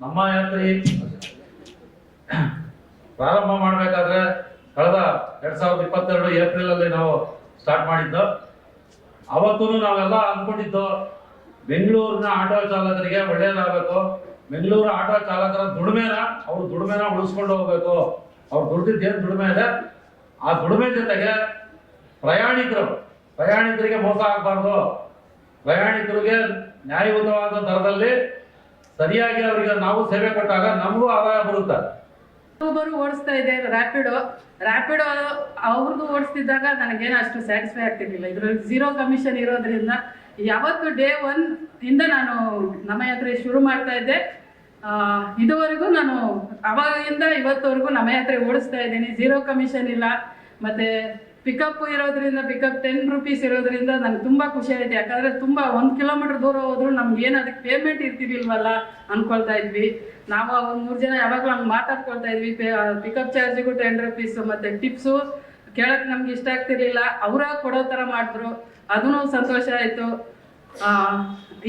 ನಮ್ಮ ಯಾತ್ರೆ ಪ್ರಾರಂಭ ಮಾಡಬೇಕಾದ್ರೆ ಕಳೆದ 2022 ಏಪ್ರಿಲ್ ಅಲ್ಲಿ ನಾವು ಸ್ಟಾರ್ಟ್ ಮಾಡಿದ್ದು. ಅವತ್ತೂ ನಾವೆಲ್ಲ ಅಂದ್ಕೊಂಡಿದ್ದು ಬೆಂಗಳೂರಿನ ಆಟೋ ಚಾಲಕರಿಗೆ ಒಳ್ಳೇದಾಗಬೇಕು, ಬೆಂಗಳೂರು ಆಟೋ ಚಾಲಕರ ದುಡಿಮೆನ ಉಳಿಸ್ಕೊಂಡು ಹೋಗ್ಬೇಕು. ಅವ್ರು ದುಡ್ದಿದ್ದೇನು ದುಡಿಮೆ ಇದೆ, ಆ ದುಡಿಮೆ ಜೊತೆಗೆ ಪ್ರಯಾಣಿಕರಿಗೆ ಮೋಸ ಆಗಬಾರ್ದು, ಪ್ರಯಾಣಿಕರಿಗೆ ನ್ಯಾಯಯುತವಾದ ದರದಲ್ಲಿ ಸರಿಯಾಗಿ ಅವರಿಗೆ ನಾವು ಸೇವೆ ಕೊಟ್ಟಾಗ ನಮಗೂ ಆದಾಯ ಬರುತ್ತೆ. ಊಬರ್ ಓಡಿಸ್ತಾ ಇದೆ, ರ್ಯಾಪಿಡೋ ಅವ್ರಿಗೂ ಓಡಿಸ್ತಿದ್ದಾಗ ನನಗೇನು ಅಷ್ಟು ಸ್ಯಾಟಿಸ್ಫೈ ಆಗ್ತಿರ್ಲಿಲ್ಲ. ಇದರಲ್ಲಿ 0 ಕಮಿಷನ್ ಇರೋದ್ರಿಂದ ಯಾವತ್ತು ಡೇ 1 ಇಂದ ನಾನು ನಮ್ಮ ಯಾತ್ರೆ ಶುರು ಮಾಡ್ತಾ ಇದ್ದೆ. ಇದುವರೆಗೂ ನಾನು ಅವಾಗಿಂದ ಇವತ್ತವರೆಗೂ ನಮ್ಮ ಯಾತ್ರೆ ಓಡಿಸ್ತಾ ಇದ್ದೀನಿ. 0 ಕಮಿಷನ್ ಇಲ್ಲ. ಮತ್ತು ಪಿಕಪ್ ಇರೋದ್ರಿಂದ, ಪಿಕಪ್ 10 ರೂಪೀಸ್ ಇರೋದ್ರಿಂದ ನನಗೆ ತುಂಬ ಖುಷಿ ಆಯಿತು. ಯಾಕಂದರೆ ತುಂಬ 1 ಕಿಲೋಮೀಟ್ರ್ ದೂರ ಹೋದ್ರು ನಮ್ಗೆ ಏನು ಅದಕ್ಕೆ ಪೇಮೆಂಟ್ ಇರ್ತಿರ್ಲಿಲ್ವಲ್ಲ ಅಂದ್ಕೊಳ್ತಾ ಇದ್ವಿ. ನಾವು ಒಂದು 3 ಜನ ಯಾವಾಗಲೂ ಹಂಗೆ ಮಾತಾಡ್ಕೊಳ್ತಾ ಇದ್ವಿ. ಪಿಕಪ್ ಚಾರ್ಜಿಗೂ 10 ರೂಪೀಸು ಮತ್ತು ಟಿಪ್ಸು ಕೇಳೋಕ್ಕೆ ನಮ್ಗೆ ಇಷ್ಟ ಆಗ್ತಿರ್ಲಿಲ್ಲ, ಅವರ ಕೊಡೋ ಥರ ಮಾಡಿದ್ರು. ಅದೂ ಸಂತೋಷ ಆಯಿತು.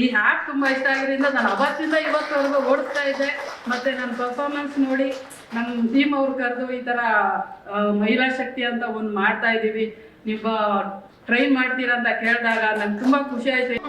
ಈ ಆ್ಯಪ್ ತುಂಬ ಇಷ್ಟ ಆಗಿದ್ದರಿಂದ ನಾನು ಅವತ್ತಿಂದ ಇವತ್ತವರೆಗೂ ಓಡಿಸ್ತಾ ಇದ್ದೆ. ಮತ್ತು ನನ್ನ ಪರ್ಫಾರ್ಮೆನ್ಸ್ ನೋಡಿ ನಮ್ಮ ಟೀಮ್ ಅವ್ರು ಕರೆದು ಈ ಥರ ಮಹಿಳಾ ಶಕ್ತಿ ಅಂತ ಒಂದು ಮಾಡ್ತಾ ಇದ್ದೀವಿ, ನೀವು ಟ್ರೈ ಮಾಡ್ತೀರಾ ಅಂತ ಕೇಳಿದಾಗ ನಂಗೆ ತುಂಬ ಖುಷಿ ಆಯಿತು.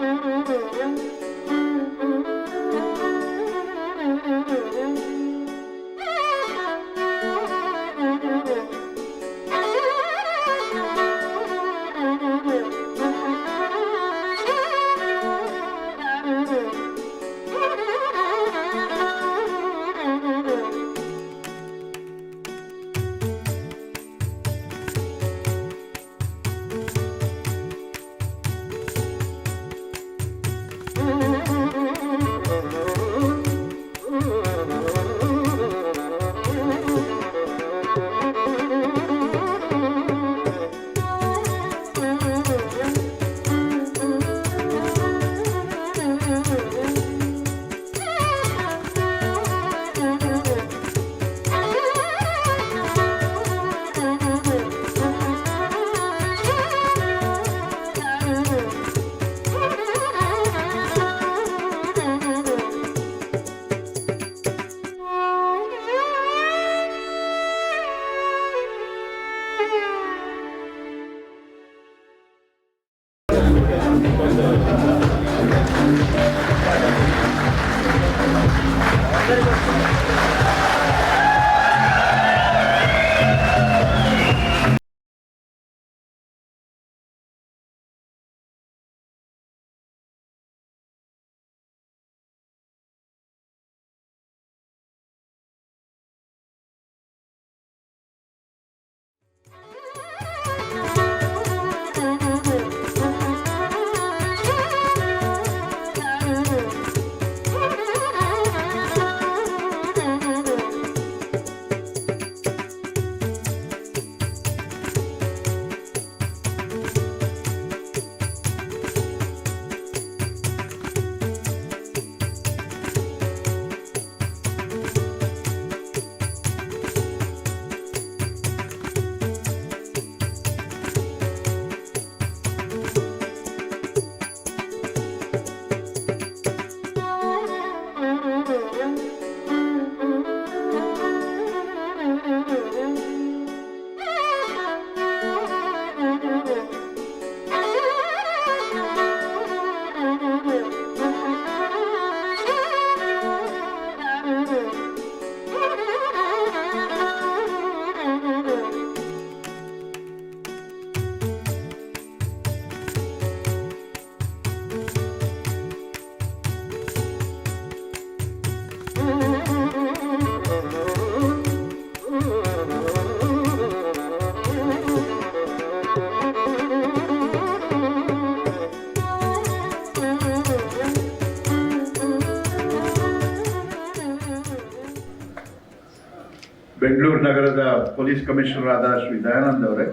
ನಗರದ ಪೊಲೀಸ್ ಕಮಿಷನರ್ ಆದ ಶ್ರೀ ದಯಾನಂದ್ ಅವರೇ,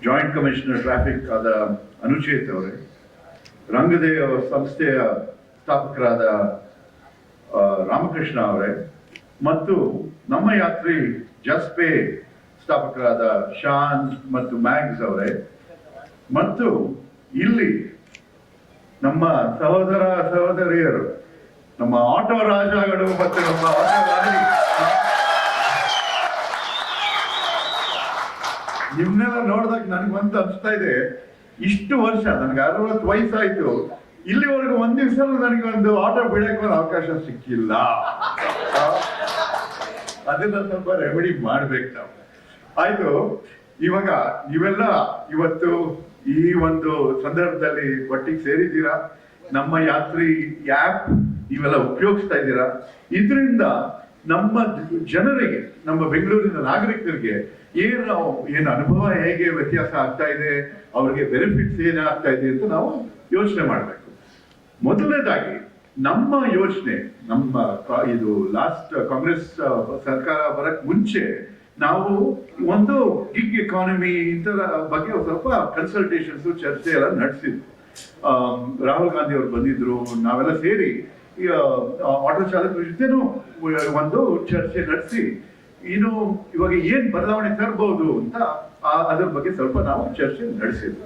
ಜಾಯಿಂಟ್ ಕಮಿಷನರ್ ಟ್ರಾಫಿಕ್ ಆದ ಅನುಚೇತ್ ಅವರೇ, ರಂಗದೇವ ಸಂಸ್ಥೆಯ ಸ್ಥಾಪಕರಾದ ರಾಮಕೃಷ್ಣ ಅವರೇ, ಮತ್ತು ನಮ್ಮ ಯಾತ್ರಿ ಜಸ್ಪೆ ಸ್ಥಾಪಕರಾದ ಶಾನ್ ಮತ್ತು ಮ್ಯಾಗ್ಸ್ ಅವರೇ, ಮತ್ತು ಇಲ್ಲಿ ನಮ್ಮ ಸಹೋದರ ಸಹೋದರಿಯರು, ನಮ್ಮ ಆಟೋ ರಾಜಗಳು ಮತ್ತು ನಮ್ಮ ಆಟೋ ರಾಣಿ, ನಿಮ್ನೆಲ್ಲ ನೋಡಿದಾಗ ನನಗಂತ ಅನಿಸ್ತಾ ಇದೆ, ಇಷ್ಟು ವರ್ಷ ನನಗೆ 60 ವಯಸ್ಸಾಯ್ತು, ಇಲ್ಲಿವರೆಗೂ ಒಂದ್ ದಿವಸ ನನಗೆ ಒಂದು ಆಟೋ ಬಿಡಕ್ಕೆ ಒಂದು ಅವಕಾಶ ಸಿಕ್ಕಿಲ್ಲ. ಅದನ್ನ ಸ್ವಲ್ಪ ರೆಮಿಡಿ ಮಾಡ್ಬೇಕು ನಾವು. ಆಯ್ತು, ಇವಾಗ ನೀವೆಲ್ಲ ಇವತ್ತು ಈ ಒಂದು ಸಂದರ್ಭದಲ್ಲಿ ಒಟ್ಟಿಗೆ ಸೇರಿದ್ದೀರಾ. ನಮ್ಮ ಯಾತ್ರಿ ಆ್ಯಪ್ ನೀವೆಲ್ಲ ಉಪಯೋಗಿಸ್ತಾ ಇದ್ದೀರಾ. ಇದರಿಂದ ನಮ್ಮ ಜನರಿಗೆ, ನಮ್ಮ ಬೆಂಗಳೂರಿನ ನಾಗರಿಕರಿಗೆ ಏನು ಅನುಭವ, ಹೇಗೆ ವ್ಯತ್ಯಾಸ ಆಗ್ತಾ ಇದೆ, ಅವ್ರಿಗೆ ಬೆನಿಫಿಟ್ಸ್ ಏನಾಗ್ತಾ ಇದೆ ಅಂತ ನಾವು ಯೋಚನೆ ಮಾಡಬೇಕು. ಮೊದಲನೇದಾಗಿ ನಮ್ಮ ಯೋಚನೆ, ಇದು ಲಾಸ್ಟ್ ಕಾಂಗ್ರೆಸ್ ಸರ್ಕಾರ ಬರಕ್ ಮುಂಚೆ ನಾವು ಒಂದು ಗಿಗ್ ಎಕಾನಮಿ ಇಂತರ ಬಗ್ಗೆ ಸ್ವಲ್ಪ ಕನ್ಸಲ್ಟೇಷನ್ಸ್, ಚರ್ಚೆ ಎಲ್ಲ ನಡೆಸಿದ್ವಿ. ರಾಹುಲ್ ಗಾಂಧಿ ಅವರು ಬಂದಿದ್ರು, ನಾವೆಲ್ಲ ಸೇರಿ ಆಟೋ ಚಾಲಕರ ಜೊತೆನೂ ಒಂದು ಚರ್ಚೆ ನಡೆಸಿ ಇವಾಗ ಏನ್ ಬದಲಾವಣೆ ತರಬಹುದು ಅಂತ ಅದ್ರ ಬಗ್ಗೆ ಸ್ವಲ್ಪ ನಾವು ಚರ್ಚೆ ನಡೆಸಿದ್ವಿ.